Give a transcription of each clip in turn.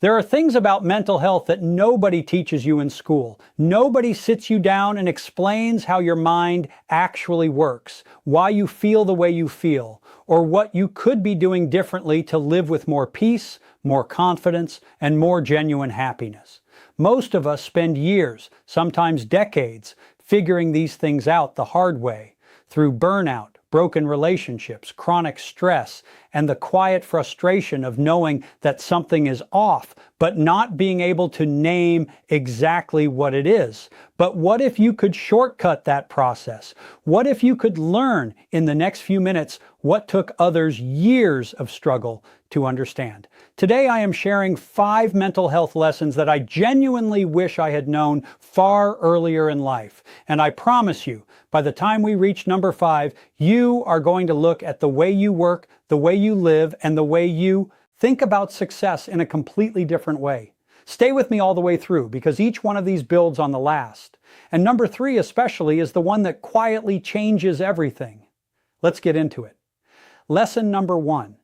There are things about mental health that nobody teaches you in school. Nobody sits you down and explains how your mind actually works, why you feel the way you feel, or what you could be doing differently to live with more peace, more confidence, and more genuine happiness. Most of us spend years, sometimes decades, figuring these things out the hard way, through burnout, broken relationships, chronic stress, and the quiet frustration of knowing that something is off, but not being able to name exactly what it is. But what if you could shortcut that process? What if you could learn in the next few minutes what took others years of struggle to understand? Today I am sharing 5 mental health lessons that I genuinely wish I had known far earlier in life. And I promise you, by the time we reach number 5, you are going to look at the way you work, the way you live, and the way you think about success in a completely different way. Stay with me all the way through, because each one of these builds on the last. And number 3 especially is the one that quietly changes everything. Let's get into it. Lesson number 1.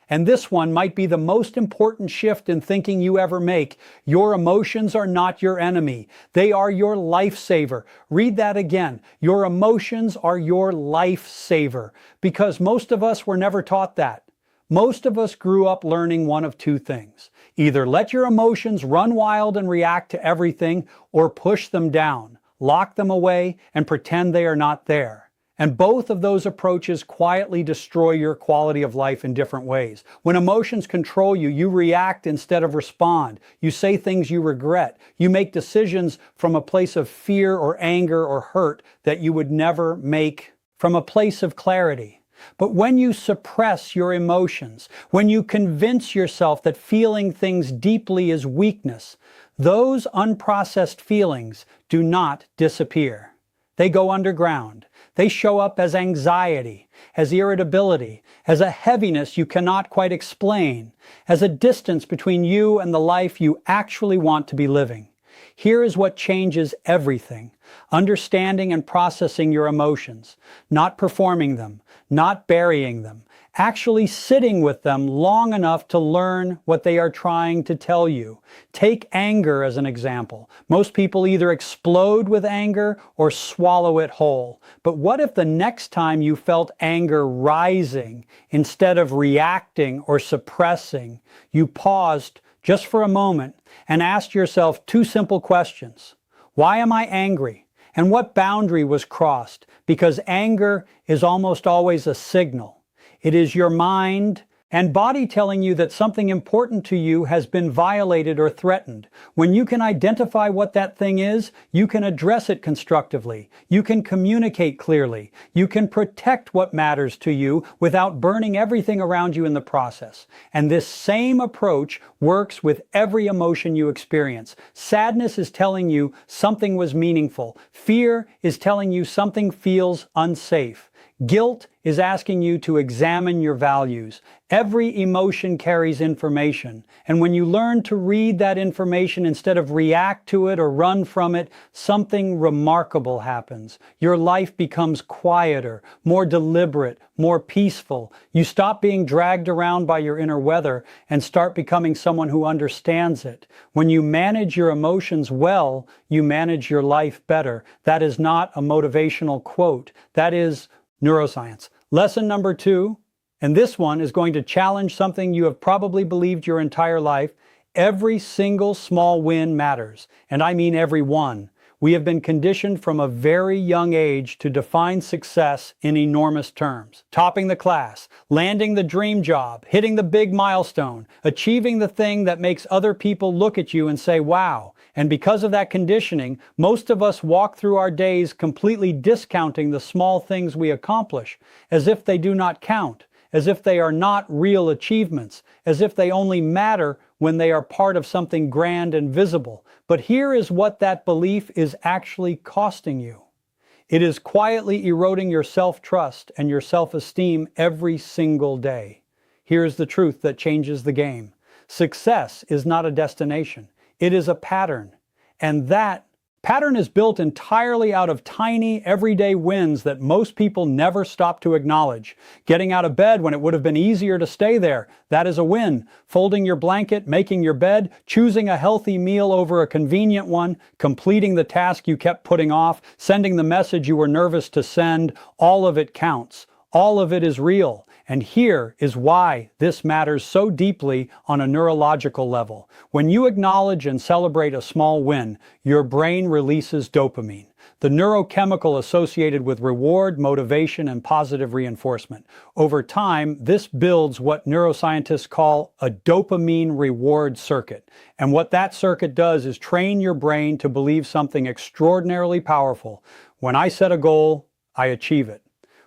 And this one might be the most important shift in thinking you ever make. Your emotions are not your enemy. They are your lifesaver. Read that again. Your emotions are your lifesaver. Because most of us were never taught that. Most of us grew up learning one of 2 things. Either let your emotions run wild and react to everything, or push them down, lock them away, and pretend they are not there. And both of those approaches quietly destroy your quality of life in different ways. When emotions control you, you react instead of respond. You say things you regret. You make decisions from a place of fear or anger or hurt that you would never make from a place of clarity. But when you suppress your emotions, when you convince yourself that feeling things deeply is weakness, those unprocessed feelings do not disappear. They go underground. They show up as anxiety, as irritability, as a heaviness you cannot quite explain, as a distance between you and the life you actually want to be living. Here is what changes everything: understanding and processing your emotions, not performing them, not burying them, actually sitting with them long enough to learn what they are trying to tell you. Take anger as an example. Most people either explode with anger or swallow it whole. But what if the next time you felt anger rising, instead of reacting or suppressing, you paused just for a moment and asked yourself 2 simple questions? Why am I angry? And what boundary was crossed? Because anger is almost always a signal. It is your mind and body telling you that something important to you has been violated or threatened. When you can identify what that thing is, you can address it constructively. You can communicate clearly. You can protect what matters to you without burning everything around you in the process. And this same approach works with every emotion you experience. Sadness is telling you something was meaningful. Fear is telling you something feels unsafe. Guilt is asking you to examine your values. Every emotion carries information, and when you learn to read that information instead of react to it or run from it, something remarkable happens. Your life becomes quieter, more deliberate, more peaceful. You stop being dragged around by your inner weather and start becoming someone who understands it. When you manage your emotions well, you manage your life better. That is not a motivational quote. That is neuroscience. Lesson number 2, and this one is going to challenge something you have probably believed your entire life. Every single small win matters, and I mean every one. We have been conditioned from a very young age to define success in enormous terms. Topping the class, landing the dream job, hitting the big milestone, achieving the thing that makes other people look at you and say, wow. And because of that conditioning, most of us walk through our days completely discounting the small things we accomplish, as if they do not count, as if they are not real achievements, as if they only matter when they are part of something grand and visible. But here is what that belief is actually costing you. It is quietly eroding your self-trust and your self-esteem every single day. Here's the truth that changes the game. Success is not a destination. It is a pattern. And that Pattern is built entirely out of tiny, everyday wins that most people never stop to acknowledge. Getting out of bed when it would have been easier to stay there, that is a win. Folding your blanket, making your bed, choosing a healthy meal over a convenient one, completing the task you kept putting off, sending the message you were nervous to send, all of it counts. All of it is real. And here is why this matters so deeply on a neurological level. When you acknowledge and celebrate a small win, your brain releases dopamine, the neurochemical associated with reward, motivation, and positive reinforcement. Over time, this builds what neuroscientists call a dopamine reward circuit. And what that circuit does is train your brain to believe something extraordinarily powerful. When I set a goal, I achieve it.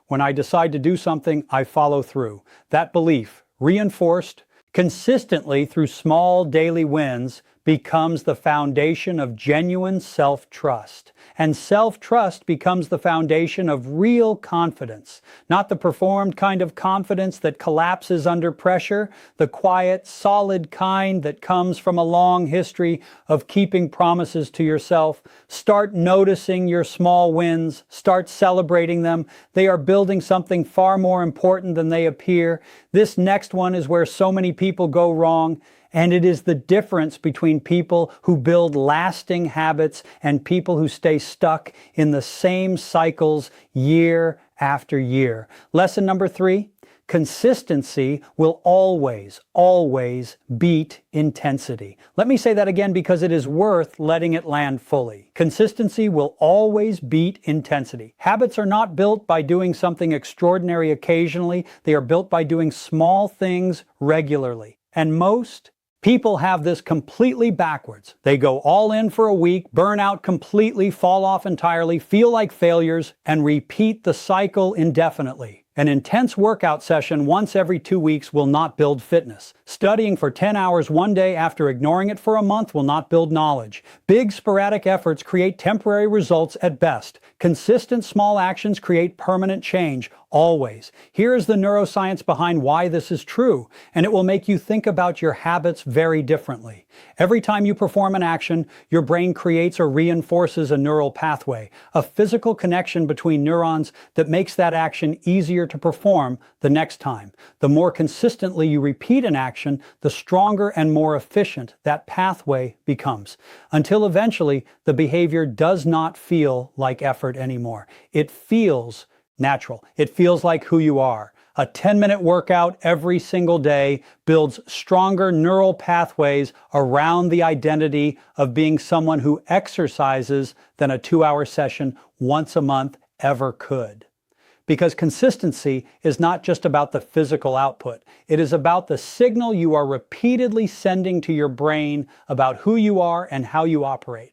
When I decide to do something, I follow through. That belief, reinforced consistently through small daily wins, becomes the foundation of genuine self-trust. And self-trust becomes the foundation of real confidence. Not the performed kind of confidence that collapses under pressure, the quiet, solid kind that comes from a long history of keeping promises to yourself. Start noticing your small wins. Start celebrating them. They are building something far more important than they appear. This next one is where so many people go wrong. And it is the difference between people who build lasting habits and people who stay stuck in the same cycles year after year. Lesson number 3, consistency will always, always beat intensity. Let me say that again because it is worth letting it land fully. Consistency will always beat intensity. Habits are not built by doing something extraordinary occasionally. They are built by doing small things regularly. And most people have this completely backwards. They go all in for a week, burn out completely, fall off entirely, feel like failures, and repeat the cycle indefinitely. An intense workout session once every 2 weeks will not build fitness. Studying for 10 hours one day after ignoring it for a month will not build knowledge. Big sporadic efforts create temporary results at best. Consistent small actions create permanent change, always. Here is the neuroscience behind why this is true, and it will make you think about your habits very differently. Every time you perform an action, your brain creates or reinforces a neural pathway, a physical connection between neurons that makes that action easier to perform the next time. The more consistently you repeat an action, the stronger and more efficient that pathway becomes, until eventually the behavior does not feel like effort anymore. It feels natural. It feels like who you are. A 10-minute workout every single day builds stronger neural pathways around the identity of being someone who exercises than a 2-hour session once a month ever could. Because consistency is not just about the physical output. It is about the signal you are repeatedly sending to your brain about who you are and how you operate.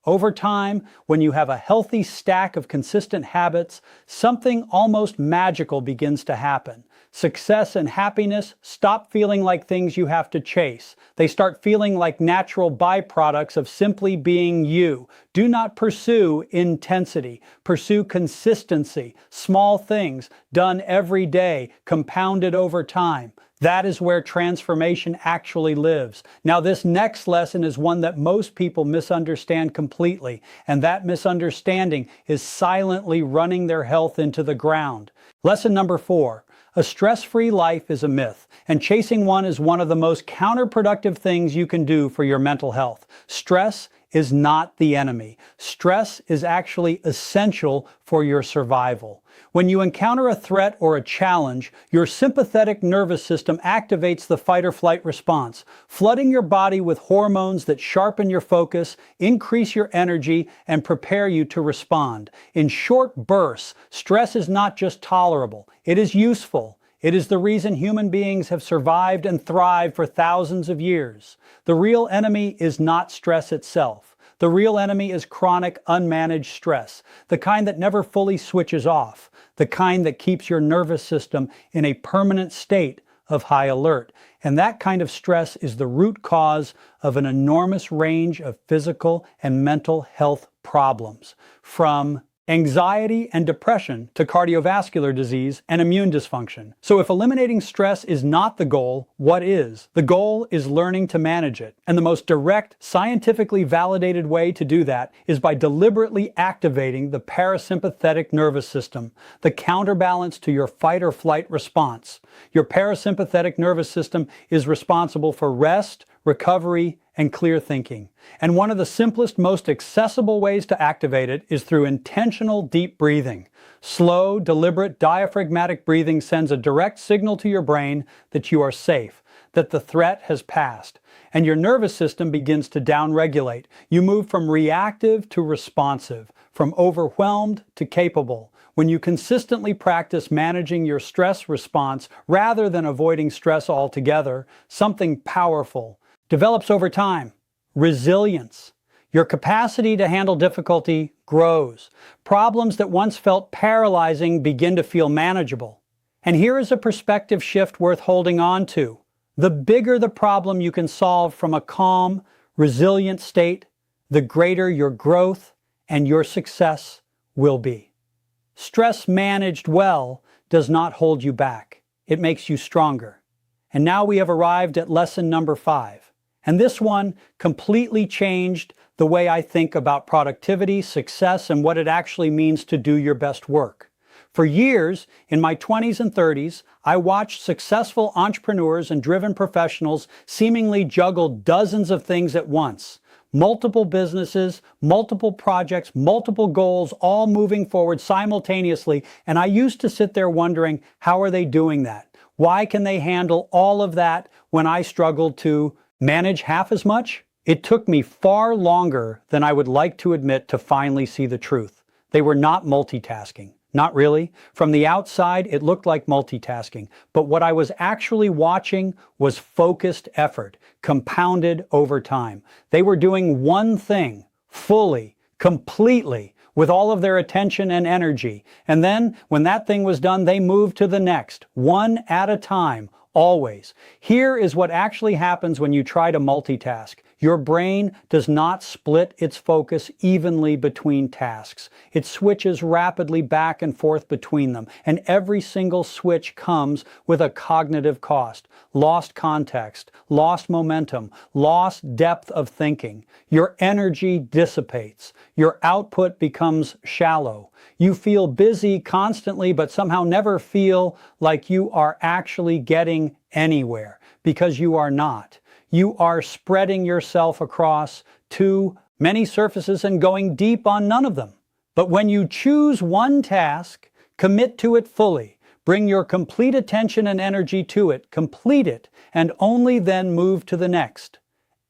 Over time, when you have a healthy stack of consistent habits, something almost magical begins to happen. Success and happiness stop feeling like things you have to chase. They start feeling like natural byproducts of simply being you. Do not pursue intensity. Pursue consistency. Small things done every day, compounded over time. That is where transformation actually lives. Now, this next lesson is one that most people misunderstand completely, and that misunderstanding is silently running their health into the ground. Lesson number 4. A stress-free life is a myth, and chasing one is one of the most counterproductive things you can do for your mental health. Stress is not the enemy. Stress is actually essential for your survival. When you encounter a threat or a challenge, your sympathetic nervous system activates the fight-or-flight response, flooding your body with hormones that sharpen your focus, increase your energy, and prepare you to respond. In short bursts, stress is not just tolerable, it is useful. It is the reason human beings have survived and thrived for thousands of years. The real enemy is not stress itself. The real enemy is chronic, unmanaged stress, the kind that never fully switches off, the kind that keeps your nervous system in a permanent state of high alert. And that kind of stress is the root cause of an enormous range of physical and mental health problems, from anxiety and depression to cardiovascular disease and immune dysfunction. So if eliminating stress is not the goal, what is? The goal is learning to manage it. And the most direct, scientifically validated way to do that is by deliberately activating the parasympathetic nervous system, the counterbalance to your fight or flight response. Your parasympathetic nervous system is responsible for rest, recovery, and clear thinking. And one of the simplest, most accessible ways to activate it is through intentional deep breathing. Slow, deliberate, diaphragmatic breathing sends a direct signal to your brain that you are safe, that the threat has passed, and your nervous system begins to downregulate. You move from reactive to responsive, from overwhelmed to capable. When you consistently practice managing your stress response rather than avoiding stress altogether, something powerful develops over time. Resilience. Your capacity to handle difficulty grows. Problems that once felt paralyzing begin to feel manageable. And here is a perspective shift worth holding on to. The bigger the problem you can solve from a calm, resilient state, the greater your growth and your success will be. Stress managed well does not hold you back. It makes you stronger. And now we have arrived at lesson number 5. And this one completely changed the way I think about productivity, success, and what it actually means to do your best work. For years, in my 20s and 30s, I watched successful entrepreneurs and driven professionals seemingly juggle dozens of things at once. Multiple businesses, multiple projects, multiple goals, all moving forward simultaneously. And I used to sit there wondering, how are they doing that? Why can they handle all of that when I struggled to manage half as much? It took me far longer than I would like to admit to finally see the truth. They were not multitasking. Not really. From the outside, it looked like multitasking. But what I was actually watching was focused effort, compounded over time. They were doing one thing, fully, completely, with all of their attention and energy. And then, when that thing was done, they moved to the next, one at a time, always. Here is what actually happens when you try to multitask. Your brain does not split its focus evenly between tasks. It switches rapidly back and forth between them, and every single switch comes with a cognitive cost. Lost context, lost momentum, lost depth of thinking. Your energy dissipates. Your output becomes shallow. You feel busy constantly, but somehow never feel like you are actually getting anywhere, because you are not. You are spreading yourself across too many surfaces and going deep on none of them. But when you choose one task, commit to it fully, bring your complete attention and energy to it, complete it, and only then move to the next,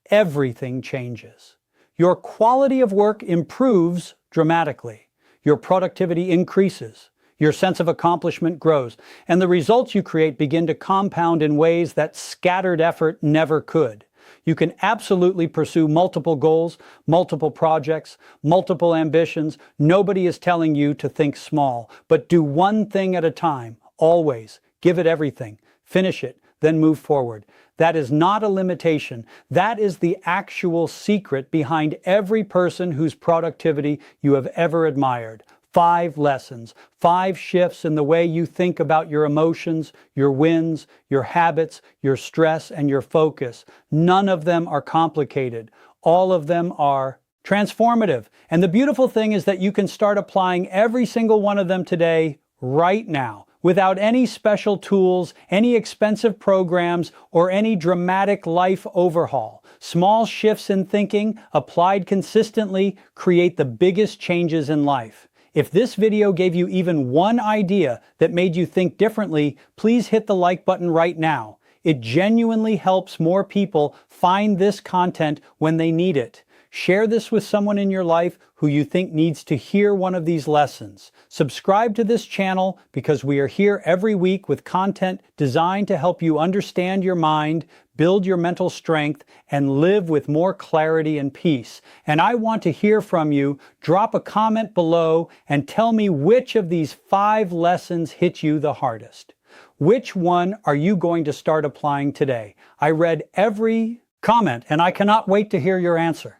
everything changes. Your quality of work improves dramatically. Your productivity increases. Your sense of accomplishment grows, and the results you create begin to compound in ways that scattered effort never could. You can absolutely pursue multiple goals, multiple projects, multiple ambitions. Nobody is telling you to think small, but do one thing at a time, always. Give it everything. Finish it, then move forward. That is not a limitation. That is the actual secret behind every person whose productivity you have ever admired. 5 lessons, 5 shifts in the way you think about your emotions, your wins, your habits, your stress, and your focus. None of them are complicated. All of them are transformative. And the beautiful thing is that you can start applying every single one of them today, right now, without any special tools, any expensive programs, or any dramatic life overhaul. Small shifts in thinking, applied consistently, create the biggest changes in life. If this video gave you even one idea that made you think differently, please hit the like button right now. It genuinely helps more people find this content when they need it. Share this with someone in your life who you think needs to hear one of these lessons. Subscribe to this channel because we are here every week with content designed to help you understand your mind, build your mental strength, and live with more clarity and peace. And I want to hear from you. Drop a comment below and tell me which of these 5 lessons hit you the hardest. Which one are you going to start applying today? I read every comment and I cannot wait to hear your answer.